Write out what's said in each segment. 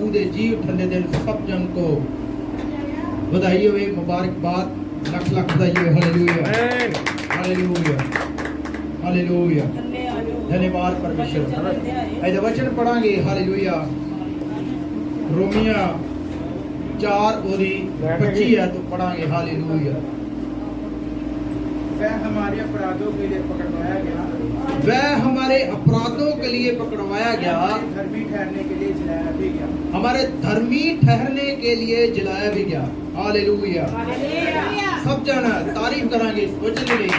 यीशु दे जी उठन दे दिन सब जन को बधाई होवे, मुबारकबाद, लख लख बधाई होवे। हालेलुया हालेलुया हालेलुया, धन्यवाद परमेश्वर। ऐसे वचन पढ़ांगे हालेलुया, रोमिया 4:25 है तो पढ़ांगे हालेलुया। वह हमारे अपराधों के लिए पकड़वाया गया, वह हमारे अपराधों के लिए पकड़वाया गया, धर्मी ठहरने के लिए जलाया भी गया, हमारे धर्मी ठहरने के लिए जलाया भी गया। हालेलुया, सब जाना तारीफ करांगे इस वचन के लिए।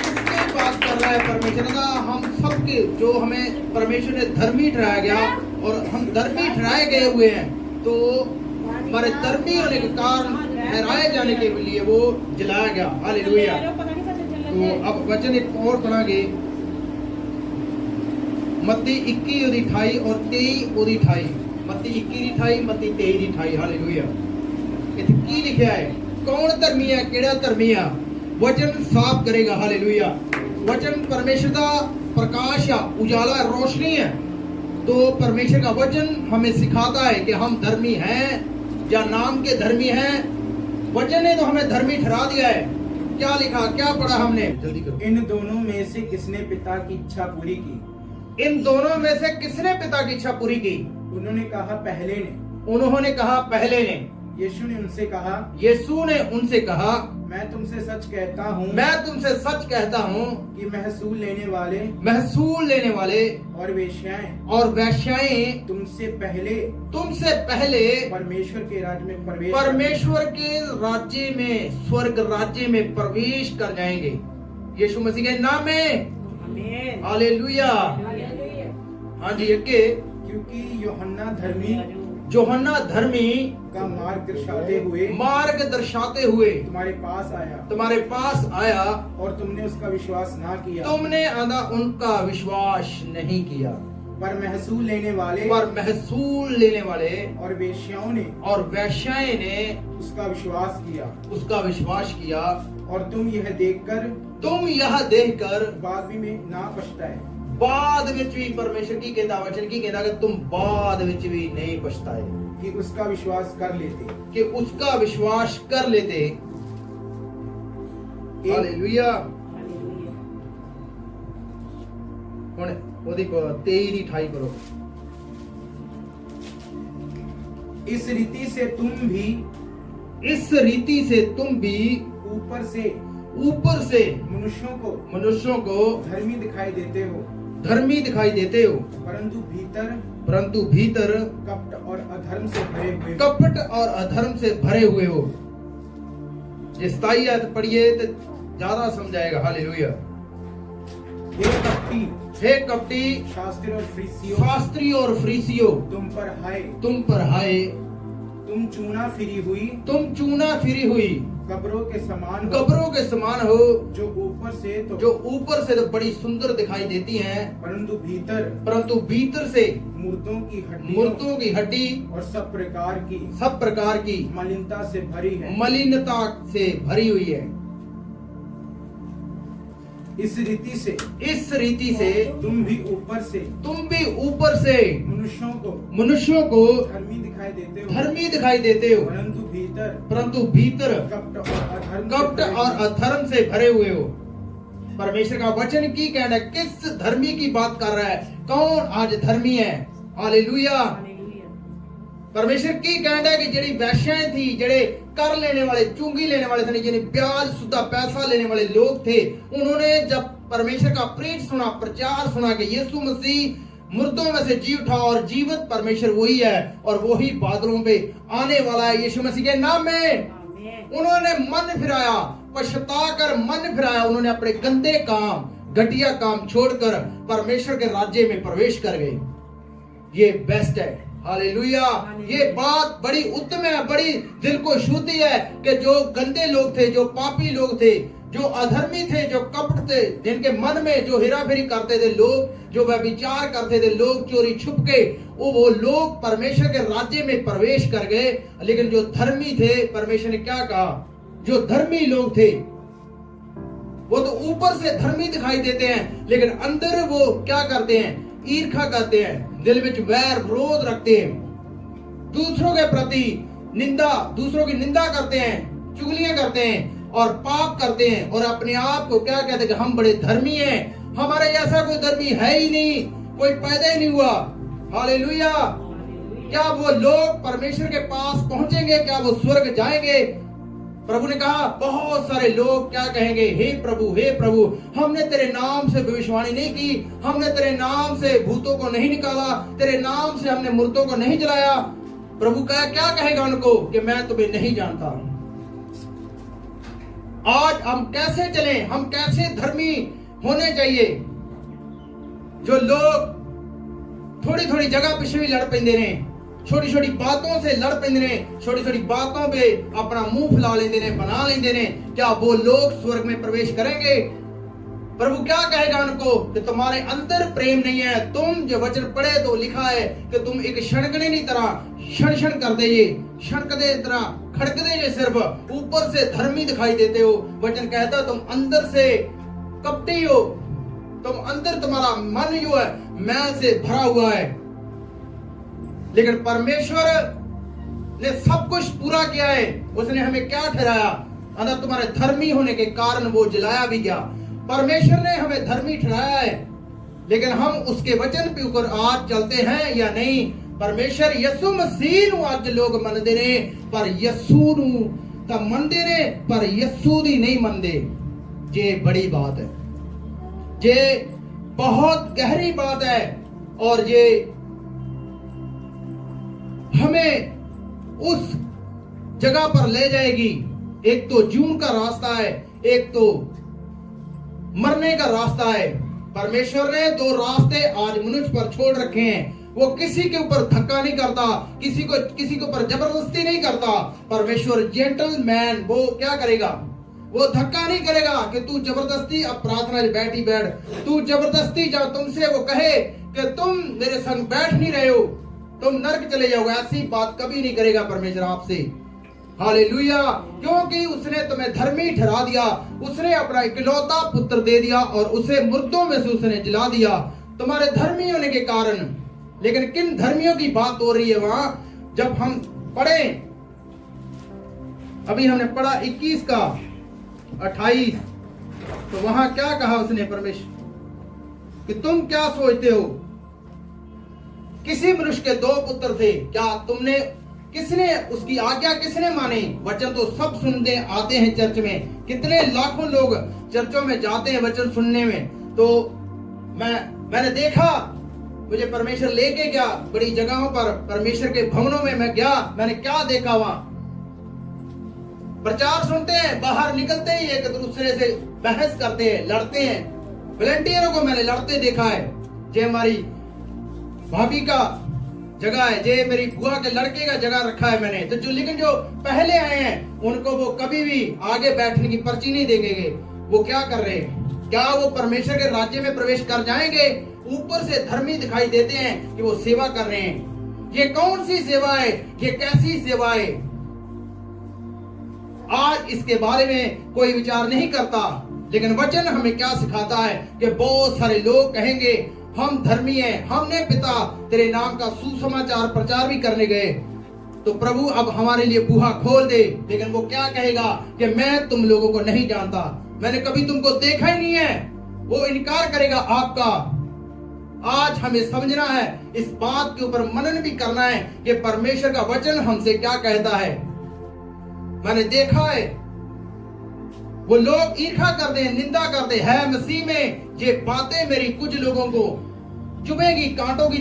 किसकी बात कर रहा है परमेश्वर का? हम सबके जो हमें परमेश्वर ने धर्मी ठहराया गया और हम धर्मी ठहराए गए हुए हैं, तो हमारे धर्मी होने के कारण ठहराए जाने के लिए वो जलाया गया। हालेलुया। तो अब वचन एक और पढ़ांगे, मत्ती 21:28 और 23:28। मत्ती 21:28, मत्ती 23:28। हालेलुया। इथे की लिखा है? कौन धर्मी है, केड़ा धर्मी है? वचन साफ करेगा। हालेलुया। वचन परमेश्वर का प्रकाश है, उजाला, रोशनी है। तो परमेश्वर का वचन हमें सिखाता है कि हम धर्मी हैं या नाम के धर्मी हैं। वचन ने तो हमें धर्मी ठहरा दिया है। क्या लिखा, क्या पढ़ा हमने? जल्दी करो। इन दोनों में से किसने पिता की इच्छा पूरी की? इन दोनों में से किसने पिता की इच्छा पूरी की? उन्होंने कहा पहले ने। उन्होंने कहा पहले ने। यीशु ने उनसे कहा, यीशु ने उनसे कहा, मैं तुमसे सच कहता हूँ, मैं तुमसे सच कहता हूँ कि महसूल लेने वाले और वेश्याएं तुमसे पहले परमेश्वर के राज्य में स्वर्ग राज्य में प्रवेश कर जाएंगे। यीशु मसीह के नाम में। हालेलुया। हाँ जी, अगे। क्योंकि यूहन्ना धर्मी का मार्ग दर्शाते हुए तुम्हारे पास आया और तुमने उसका विश्वास ना किया। तुमने उनका विश्वास नहीं किया। पर महसूल लेने वाले और वेश्याएं ने उसका विश्वास किया। और तुम यह देखकर बाद में ना पछताए। बाद विच भी परमेश्वर की कहता, वचन की कहता कि तुम बाद विच भी नहीं पछताए, कि उसका विश्वास कर लेते। हालेलुया। हुण ओदी 23:28 करो। इस रीति से तुम भी ऊपर से मनुष्यों को धर्मी दिखाई देते हो, परंतु भीतर कपट और अधर्म से भरे हुए हो। ये 27 आयत पढ़िए तो ज्यादा समझाएगा। हालेलुया। हे कपटी शास्त्री और फरीसियों, तुम पर हाय, तुम चूना फिरी हुई कब्रों के समान हो, जो ऊपर से तो बड़ी सुंदर दिखाई देती हैं, परंतु भीतर से मूर्तों की हड्डी और सब प्रकार की मलिनता से भरी हुई है। इस रीति से तुम भी ऊपर से मनुष्यों को धर्मी दिखाई देते हो, परंतु भीतर कपट और अधर्म से भरे हुए हो। परमेश्वर का वचन की कहना है, किस धर्मी की बात कर रहा है? कौन आज धर्मी है? हालेलुया। परमेश्वर की कहना है कि जेडी वैश्याएं थी, जेडे कर लेने वाले, चुंगी लेने वाले थे, जिन्हें ब्याज सुदा पैसा लेने वाले लोग थे, उन्होंने जब परमेश्वर का प्रेच सुना, प्रचार सुना कि यीशु मसीह मुर्दों में से जी उठा और जीवित परमेश्वर वही है और वही बादलों पे आने वाला है, यीशु मसीह के नाम में, उन्होंने मन फिराया, पछताकर मन फिराया। उन्होंने अपने गंदे काम, घटिया काम छोड़कर परमेश्वर के राज्य में प्रवेश कर गए। ये बेस्ट है। हालेलुया। ये बात बड़ी उत्तम है, बड़ी दिल को शुद्धि है कि जो गंदे लोग थे, जो पापी लोग थे, जो अधर्मी थे, जो कपट थे, जिनके मन में जो हेराफेरी करते थे लोग, जो व्यभिचार करते थे लोग, चोरी छुप के, वो लोग परमेश्वर के राज्य में प्रवेश कर गए। लेकिन जो धर्मी थे, परमेश्वर ने क्या कहा? जो धर्मी लोग थे वो तो ऊपर से धर्मी दिखाई देते हैं, लेकिन अंदर वो क्या करते हैं? ईर्खा करते हैं, दिल में वैर विरोध रखते हैं, दूसरों के प्रति निंदा, दूसरों की निंदा करते हैं, चुगलियां करते हैं और पाप करते हैं और अपने आप को क्या कहते हैं कि हम बड़े धर्मी हैं, हमारे जैसा कोई धर्मी है ही नहीं, कोई पैदा ही नहीं हुआ। हालेलुया। क्या वो लोग परमेश्वर के पास पहुंचेंगे? क्या वो स्वर्ग जाएंगे? प्रभु ने कहा बहुत सारे लोग क्या कहेंगे, हे प्रभु हमने तेरे नाम से भविष्यवाणी नहीं की, हमने तेरे नाम से भूतों को नहीं निकाला, तेरे नाम से हमने मुर्दों को नहीं जलाया। प्रभु क्या कहेगा उनको कि मैं तुम्हें नहीं जानता। आज हम कैसे चलें, हम कैसे धर्मी होने चाहिए? जो लोग थोड़ी थोड़ी जगह पिछे भी लड़ पेंदे ने, छोटी छोटी बातों से लड़ पेंदे ने, छोटी छोटी बातों पे अपना मुंह फैला लेंदे ने, बना लेंदे ने, क्या वो लोग स्वर्ग में प्रवेश करेंगे? प्रभु क्या कहेगा उनको कि तुम्हारे अंदर प्रेम नहीं है। तुम जो वचन पढ़े तो लिखा है कि तुम एक शणकने की तरह क्षण क्षण कर दे, ये शणकदे तरह खड़कदे ये सिर्फ ऊपर से धर्मी दिखाई देते हो। वचन कहता तुम अंदर से कपटी हो, तुम अंदर तुम्हारा मन जो है मैल से भरा हुआ है। लेकिन परमेश्वर ने सब कुछ पूरा किया है। उसने हमें क्या ठहराया? अंदर तुम्हारे धर्मी होने के कारण वो जलाया भी गया। परमेश्वर ने हमें धर्मी ठहराया है, लेकिन हम उसके वचन पे ऊपर आज चलते हैं या नहीं? परमेश्वर यसु मसीह नु आज लोग मनदे ने, पर यसु नु ता मनदे ने, पर यसु दी नहीं मनदे। ये बड़ी बात है, ये बहुत गहरी बात है और ये हमें उस जगह पर ले जाएगी। एक तो जून का रास्ता है, एक तो मरने का रास्ता है। परमेश्वर ने दो रास्ते आज मनुष्य पर छोड़ रखे हैं। वो किसी के ऊपर धक्का नहीं करता, किसी के ऊपर जबरदस्ती नहीं करता। परमेश्वर जेंटलमैन, वो क्या करेगा? वो धक्का नहीं करेगा कि तू जबरदस्ती अब प्रार्थना में बैठ, तू जबरदस्ती जब तुमसे वो कहे कि तुम मेरे संग बैठ नहीं रहे हो, तुम नरक चले जाओगे, ऐसी बात कभी नहीं करेगा परमेश्वर आपसे। हालेलुया। क्योंकि उसने तुम्हें धर्मी ठहरा दिया, उसने अपना इकलौता पुत्र दे दिया और उसे मुर्दों में से उसने जला दिया तुम्हारे धर्मी होने के कारण। लेकिन किन धर्मियों की बात हो रही है वहां? जब हम पढ़े, अभी हमने पढ़ा 21 का 28, तो वहां क्या कहा उसने परमेश्वर कि तुम क्या सोचते हो? किसी मनुष्य के दो पुत्र थे, क्या तुमने किसने उसकी आज्ञा किसने मानी? वचन तो सब सुनते आते हैं चर्च में, कितने लाखों लोग चर्चों में जाते हैं वचन सुनने में। तो मैंने देखा, मुझे परमेश्वर लेके गया बड़ी जगहों पर, परमेश्वर के भवनों में मैं गया। मैंने क्या देखा वहां? प्रचार सुनते हैं, बाहर निकलते ही एक दूसरे से बहस करते हैं, लड़ते हैं। वॉलंटियरों को मैंने लड़ते देखा है। जे हमारी भाभी का जगह है, जे मेरी बुआ के लड़के का जगह रखा है मैंने। तो लेकिन जो पहले आए हैं उनको वो कभी भी आगे बैठने की पर्ची नहीं देंगे। वो क्या कर रहे हैं? क्या वो परमेश्वर के राज्य में प्रवेश कर जाएंगे? ऊपर से धर्मी दिखाई देते हैं कि वो सेवा कर रहे हैं। ये कौन सी सेवा है? ये कैसी सेवा है? आज इसके बारे में कोई विचार नहीं करता, लेकिन वचन हमें क्या सिखाता है कि बहुत सारे लोग कहेंगे हम धर्मी हैं, हमने पिता तेरे नाम का सुसमाचार प्रचार भी करने गए। तो प्रभु अब हमारे लिए बूहा खोल दे। लेकिन वो क्या कहेगा कि मैं तुम लोगों को नहीं जानता, मैंने कभी तुमको देखा ही नहीं है। वो इनकार करेगा आपका। आज हमें समझना है, इस बात के ऊपर मनन भी करना है कि परमेश्वर का वचन हमसे क्या कहता है। मैंने देखा है वो लोग ईर्ष्या करते हैं, निंदा करते हैं मसीह में। ये बातें मेरी कुछ लोगों को चुभेगी, कांटों की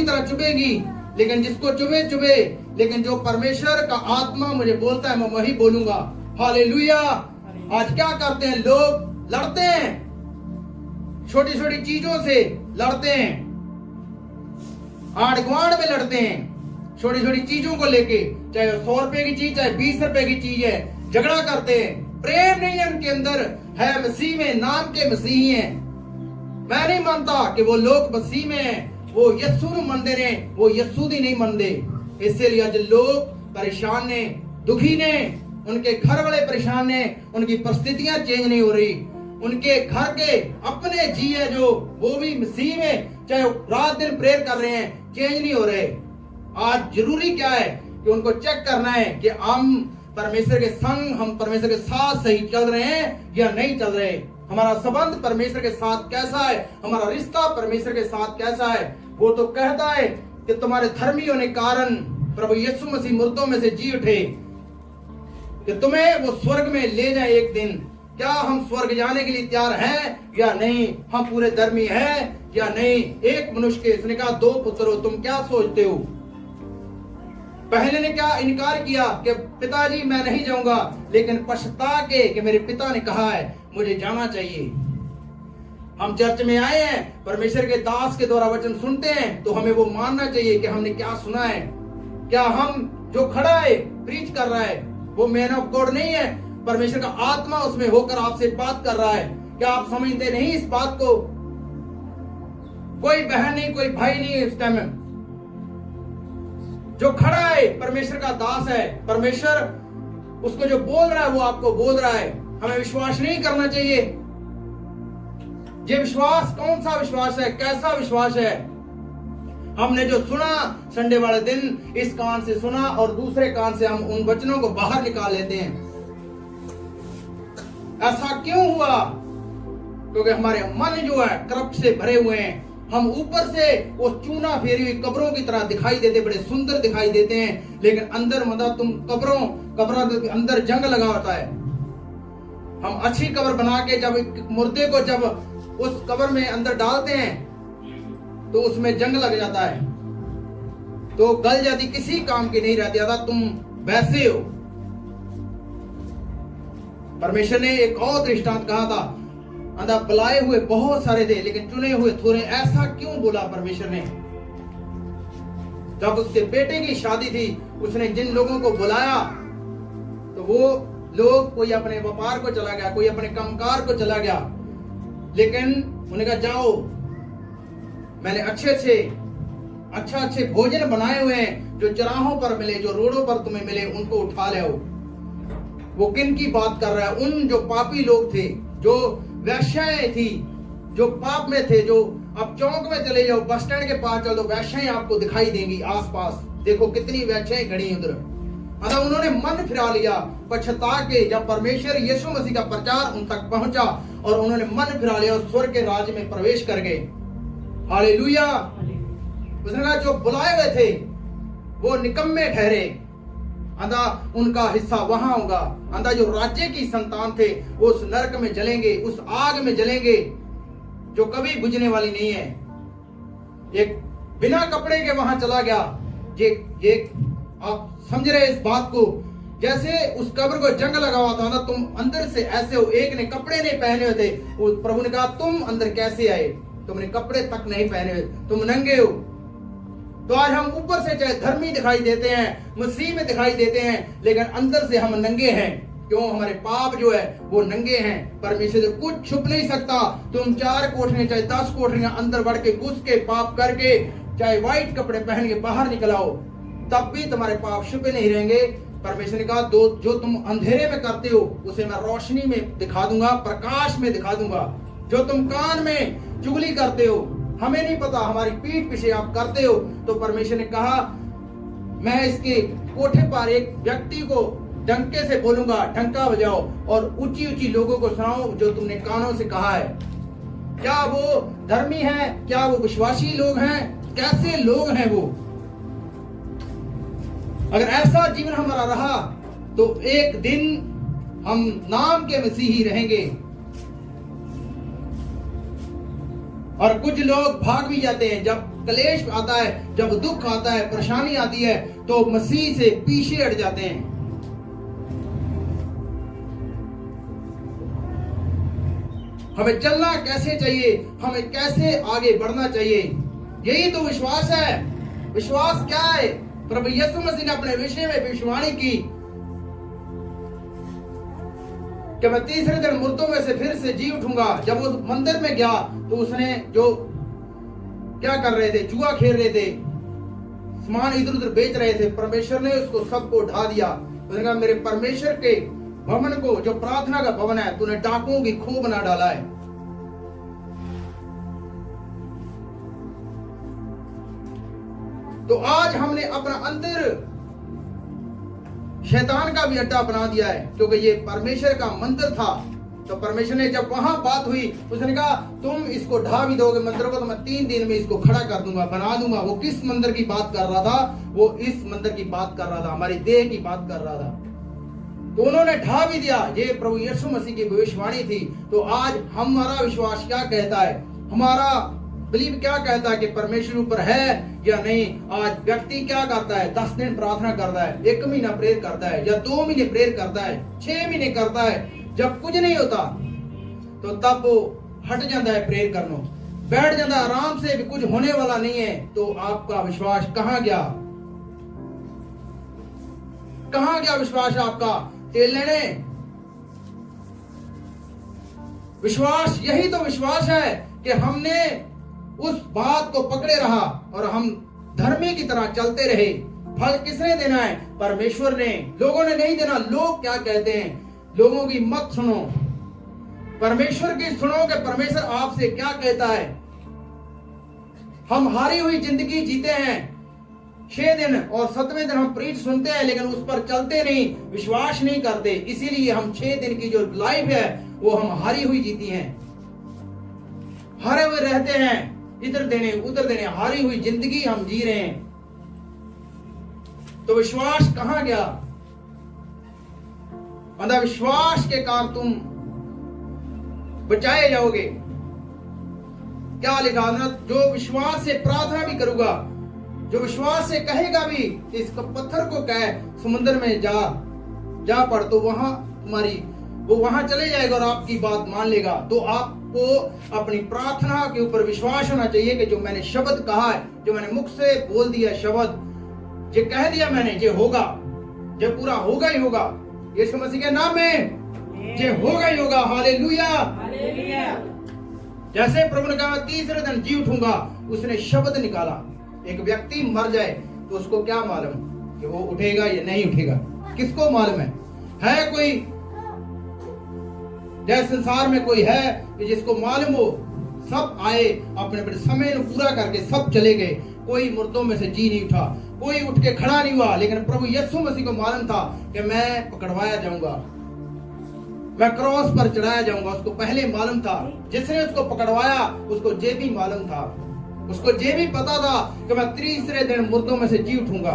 तरह चुभेगी। लेकिन जिसको चुभे, लेकिन जो परमेश्वर का आत्मा मुझे बोलता है मैं वही बोलूंगा। हालेलुया। आज क्या करते हैं लोग? लड़ते हैं, छोटी छोटी चीजों से लड़ते हैं, आड़ गुआड़ में लड़ते हैं, छोटी छोटी चीजों को लेके, चाहे 100 रुपए की चीज, चाहे 20 रुपए की चीज है, झगड़ा करते हैं। प्रेम नहीं है उनके अंदर, है मसीह में, नाम के मसीही हैं। मैं नहीं मानता कि वो लोग मसीह में हैं, वो यस्सु नु मनदे ने, वो यस्सु दी नहीं मनदे। इसलिए आज लोग परेशान ने, दुखी ने, उनके घर वाले परेशान ने, उनकी परिस्थितियां चेंज नहीं हो रही। उनके घर के अपने जी है जो, वो भी मसीह में चाहे रात दिन प्रेयर कर रहे हैं, चेंज नहीं हो रहे। आज जरूरी क्या है कि उनको चेक करना है कि हम परमेश्वर के संग, हम परमेश्वर के साथ सही चल रहे हैं या नहीं चल रहे। हमारा संबंध परमेश्वर के साथ कैसा है, हमारा रिश्ता परमेश्वर के साथ कैसा है। वो तो कहता है कि तुम्हारे धर्मी होने के कारण प्रभु यीशु मसीह मुर्दों में से जी उठे कि तुम्हें वो स्वर्ग में ले जाए एक दिन। क्या हम स्वर्ग जाने के लिए तैयार हैं या नहीं? हम पूरे धर्मी हैं या नहीं? एक मनुष्य के, उसने कहा 2 पुत्र हो, तुम क्या सोचते हो? पहले ने क्या इनकार किया कि पिताजी मैं नहीं जाऊंगा, लेकिन पछता के कि मेरे पिता ने कहा है मुझे जाना चाहिए। हम चर्च में आए हैं, परमेश्वर के दास के द्वारा वचन सुनते हैं, तो हमें वो मानना चाहिए कि हमने क्या सुना है। क्या हम जो खड़ा है, प्रीच कर रहा है, वो मैन ऑफ गॉड नहीं है? परमेश्वर का आत्मा उसमें होकर आपसे बात कर रहा है। क्या आप समझते नहीं इस बात को? कोई बहन नहीं, कोई भाई नहीं है इस टाइम में। जो खड़ा है परमेश्वर का दास है। परमेश्वर उसको जो बोल रहा है वो आपको बोल रहा है। हमें विश्वास नहीं करना चाहिए। ये विश्वास कौन सा विश्वास है, कैसा विश्वास है? हमने जो सुना संडे वाले दिन, इस कान से सुना और दूसरे कान से हम उन वचनों को बाहर निकाल लेते हैं। ऐसा क्यों हुआ? क्योंकि हमारे मन जो है करप्ट से भरे हुए हैं। हम ऊपर से वो चूना फेरी हुई कब्रों की तरह दिखाई देते, बड़े सुंदर दिखाई देते हैं, लेकिन अंदर मतलब तुम कब्रों के अंदर जंग लगा होता है। हम अच्छी कब्र बना के जब मुर्दे को जब उस कब्र में अंदर डालते हैं तो उसमें जंग लग जाता है, तो गल जाती, किसी काम की नहीं रहती। अदा तुम वैसे हो। परमेश्वर ने एक और दृष्टांत कहा था, अंधा बुलाए हुए बहुत सारे थे लेकिन चुने हुए थोड़े। ऐसा क्यों बोला परमेश्वर ने? जब उसके बेटे की शादी थी, उसने जिन लोगों को बुलाया तो वो लोग, कोई अपने व्यापार को चला गया, कोई अपने कामकाज को चला गया, लेकिन उन्होंने कहा जाओ, मैंने अच्छे भोजन बनाए हुए हैं, जो चौराहों पर मिले, जो रोडों पर तुम्हें मिले, उनको उठा ले आओ। वो किन की बात कर रहा है? उन जो पापी लोग थे, जो वैश्याएं थी, जो पाप में थे। जो अब चौक में चले जाओ, बस स्टैंड के पास चलो, वैश्याएं आपको दिखाई देंगी आसपास। देखो कितनी वैश्याएं खड़ी उधर। मतलब उन्होंने मन फिरा लिया पछता के, जब परमेश्वर यीशु मसीह का प्रचार उन तक पहुंचा और उन्होंने मन फिरा लिया और स्वर्ग के राज्य में प्रवेश कर गए। हालेलुया। उसने कहा जो बुलाए हुए थे वो निकम्मे ठहरे, अंधा उनका हिस्सा वहां होगा। अंधा जो राज्य की संतान थे वो उस नरक में जलेंगे, उस आग में जलेंगे जो कभी बुझने वाली नहीं है। एक बिना कपड़े के वहां चला गया। ये आप समझ रहे इस बात को? जैसे उस कब्र को जंग लगा हुआ था ना, तुम अंदर से ऐसे हो। एक ने कपड़े नहीं पहने हुए थे, प्रभु ने कहा तुम अंदर कैसे आए? तुमने कपड़े तक नहीं पहने हुए, तुम नंगे हो। तो आज हम ऊपर से चाहे धर्मी दिखाई देते हैं, मसीह में दिखाई देते हैं, लेकिन अंदर से हम नंगे हैं। क्यों? हमारे पाप जो है वो नंगे हैं। परमेश्वर से कुछ छुप नहीं सकता। तुम 4 कोठरियां चाहे 10 कोठरियां अंदर बढ़ के घुस के पाप करके, चाहे व्हाइट कपड़े पहन के बाहर निकल आओ, तब भी तुम्हारे पाप छुपे नहीं रहेंगे। परमेश्वर ने कहा जो तुम अंधेरे में करते हो उसे मैं रोशनी में दिखा दूंगा, प्रकाश में दिखा दूंगा। जो तुम कान में चुगली करते हो, हमें नहीं पता, हमारी पीठ पीछे आप करते हो, तो परमेश्वर ने कहा मैं इसके कोठे पर एक व्यक्ति को डंके से बोलूंगा, डंका बजाओ और ऊंची ऊंची लोगों को सुनाओ जो तुमने कानों से कहा है। क्या वो धर्मी हैं? क्या वो विश्वासी लोग हैं? कैसे लोग हैं वो? अगर ऐसा जीवन हमारा रहा तो एक दिन हम नाम के मसीही रहेंगे। और कुछ लोग भाग भी जाते हैं जब क्लेश आता है, जब दुख आता है, परेशानी आती है, तो मसीह से पीछे हट जाते हैं। हमें चलना कैसे चाहिए? हमें कैसे आगे बढ़ना चाहिए? यही तो विश्वास है। विश्वास क्या है? प्रभु यीशु मसीह ने अपने विषय में भविष्यवाणी की कि मैं तीसरे दिन मुर्दों में से फिर से जी उठूंगा। जब वो मंदिर में गया तो उसने जो क्या कर रहे थे, जुआ खेल रहे थे, सामान इधर उधर बेच रहे थे, परमेश्वर ने उसको सबको उठा दिया। उसने कहा मेरे परमेश्वर के भवन को, जो प्रार्थना का भवन है, तूने डाकुओं की खो बना डाला है। तो आज हमने अपना अंदर शैतान का भी अड्डा बना दिया है, क्योंकि ये परमेश्वर का मंदिर था। तो परमेश्वर ने जब वहां बात हुई, उसने कहा तुम इसको ढा भी दोगे मंदिर को, तो मैं 3 दिन में इसको खड़ा कर दूंगा, बना दूंगा। वो किस मंदिर की बात कर रहा था? वो इस मंदिर की बात कर रहा था, हमारी देह की बात कर रहा था। तो उन्होंने ढा भी दिया। ये प्रभु यीशु मसीह की भविष्यवाणी थी। तो आज हमारा विश्वास क्या कहता है? हमारा बिलीव क्या कहता है कि परमेश्वर ऊपर है या नहीं? आज व्यक्ति क्या करता है? 10 दिन प्रार्थना करता है, 1 महीना प्रेयर करता है, या 2 महीने प्रेयर करता है, 6 महीने करता है। जब कुछ नहीं होता तो तब वो हट जाता है प्रेयर करना, बैठ जाता है आराम से, भी कुछ होने वाला नहीं है। तो आपका विश्वास कहां गया? कहां गया विश्वास आपका? तेल लेने विश्वास, यही तो विश्वास है कि हमने उस बात को पकड़े रहा और हम धर्मी की तरह चलते रहे। फल किसने देना है? परमेश्वर ने, लोगों ने नहीं देना। लोग क्या कहते हैं? लोगों की मत सुनो, परमेश्वर की सुनो कि परमेश्वर आपसे क्या कहता है। हम हारी हुई जिंदगी जीते हैं, 6 दिन और 7वें दिन हम प्रीच सुनते हैं, लेकिन उस पर चलते नहीं, विश्वास नहीं करते। इसीलिए हम 6 दिन की जो लाइफ है वो हम हारी हुई जीती हैं, हारे हुए रहते हैं, इधर देने उधर देने, हारी हुई जिंदगी हम जी रहे हैं। तो विश्वास कहां गया? अंधविश्वास के कारण तुम बचाए जाओगे। क्या लिखा है? जो विश्वास से प्रार्थना भी करूंगा, जो विश्वास से कहेगा भी, इस पत्थर को कहे समुद्र में जा पड़, तो वहां तुम्हारी वो वहां चले जाएगा और आपकी बात मान लेगा। तो आपको अपनी प्रार्थना के ऊपर विश्वास होना चाहिए कि जो मैंने शब्द कहा है, जो मैंने मुख से बोल दिया शब्द, जो कह दिया मैंने, ये होगा, ये पूरा होगा ही होगा। यीशु मसीह के नाम में ये होगा ही होगा। Hallelujah, hallelujah. जैसे प्रभु ने कहा 3रे दिन जी उठूंगा, उसने शब्द निकाला। एक व्यक्ति मर जाए तो उसको क्या मालूम कि वो उठेगा या नहीं उठेगा? किसको मालूम है कोई? जैसे संसार में कोई है कि जिसको मालूम हो? सब आए अपने अपने समय पूरा करके सब चले गए, कोई मुर्दों में से जी नहीं उठा, कोई उठ के खड़ा नहीं हुआ। लेकिन प्रभु यीशु मसीह को मालूम था कि मैं पकड़वाया जाऊंगा, मैं क्रॉस पर चढ़ाया जाऊंगा। उसको पहले मालूम था। जिसने उसको पकड़वाया उसको ये भी मालूम था, उसको ये भी पता था कि मैं 3रे दिन मुर्दों में से जी उठूंगा।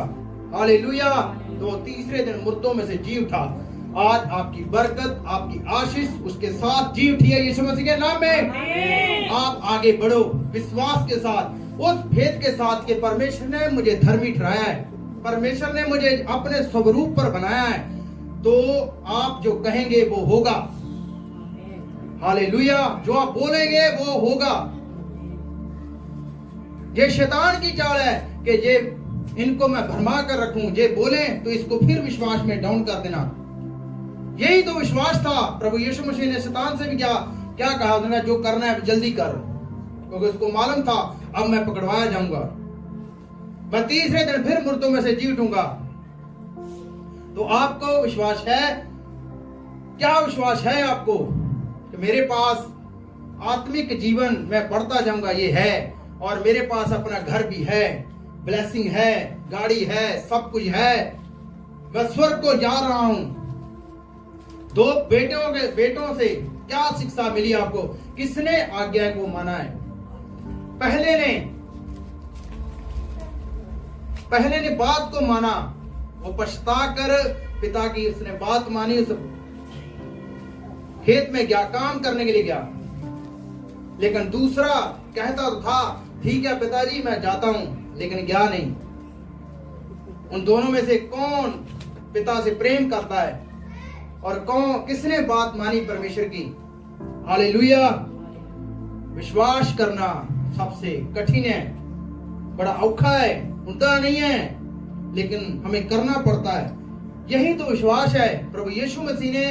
हालेलुया। तो 3रे दिन मुर्दों में से जी उठा। आज आपकी बरकत, आपकी आशीष उसके साथ जी उठी है यीशु मसीह के नाम में। आप आगे बढ़ो विश्वास के साथ, उस भेद के साथ कि परमेश्वर ने मुझे धर्मी ठहराया है, परमेश्वर ने मुझे अपने स्वरूप पर बनाया है। तो आप जो कहेंगे वो होगा। हालेलुया। जो आप बोलेंगे वो होगा। ये शैतान की चाल है कि ये इनको मैं भरमा कर रखूं, ये बोले तो इसको फिर विश्वास में डाउन कर देना। यही तो विश्वास था। प्रभु यीशु मसीह ने शैतान से भी क्या कहा? उसने जो करना है जल्दी कर, क्योंकि उसको मालूम था अब मैं पकड़वाया जाऊंगा, मैं 3रे दिन फिर मुर्दों में से जी उठूंगा। तो आपको विश्वास है? क्या विश्वास है आपको कि मेरे पास आत्मिक जीवन में बढ़ता जाऊंगा? ये है, और मेरे पास अपना घर भी है, ब्लेसिंग है, गाड़ी है, सब कुछ है, मैं स्वर्ग को जा रहा हूं। 2 बेटों से क्या शिक्षा मिली आपको? किसने आज्ञा को माना है? पहले ने बात को माना, वो पछता कर पिता की उसने बात मानी, उस खेत में गया, काम करने के लिए गया। लेकिन दूसरा कहता तो था ठीक है पिताजी मैं जाता हूं, लेकिन गया नहीं। उन दोनों में से कौन पिता से प्रेम करता है और कौन किसने बात मानी परमेश्वर की? हालेलुया। विश्वास करना सबसे कठिन है, बड़ा औखा है, उतना नहीं है, लेकिन हमें करना पड़ता है। यही तो विश्वास है। प्रभु यीशु मसीह ने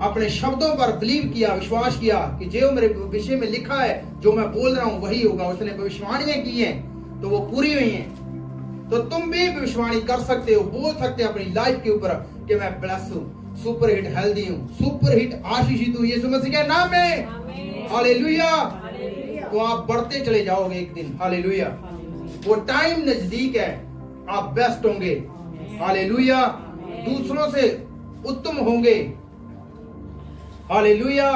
अपने शब्दों पर बिलीव किया, विश्वास किया कि जो मेरे विषय में लिखा है, जो मैं बोल रहा हूं वही होगा। उसने भविष्यवाणियां की हैं तो वो पूरी हुई हैं। तो तुम भी भविष्यवाणी कर सकते हो, बोल सकते हो अपनी लाइफ के ऊपर कि मैं ब्लेस हूं, सुपर हिट हेल्दी हूँ, सुपर हिट आशीषित हूँ यीशु मसीह के नाम में। हालेलुया। तो आप बढ़ते चले जाओगे एक दिन। हालेलुया। वो टाइम नजदीक है, आप बेस्ट होंगे। हालेलुया। दूसरों से उत्तम होंगे। हालेलुया।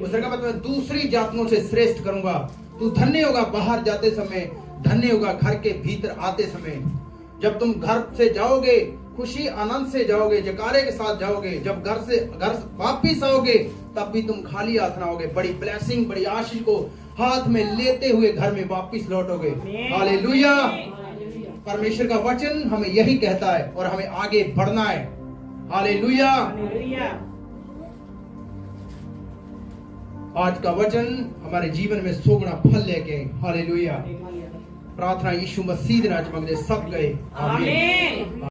उसने कहा मैं दूसरी जातियों से श्रेष्ठ करूंगा। तू धन्य होगा बाहर जाते समय, धन्य होगा घर के भीतर आते समय। जब तुम घर से जाओगे खुशी आनंद से जाओगे, जयकारे के साथ जाओगे। जब घर वापिस आओगे तब भी तुम खाली हाथ ना आओगे, बड़ी ब्लेसिंग बड़ी आशीष को हाथ में लेते हुए घर में वापिस लौटोगे। हालेलुया। परमेश्वर का वचन हमें यही कहता है और हमें आगे बढ़ना है। हालेलुया। आज का वचन हमारे जीवन में 100 गुना फल लेके। हालेलुया। प्रार्थना यीशु मसीह के नाम में सब गए। आमीन।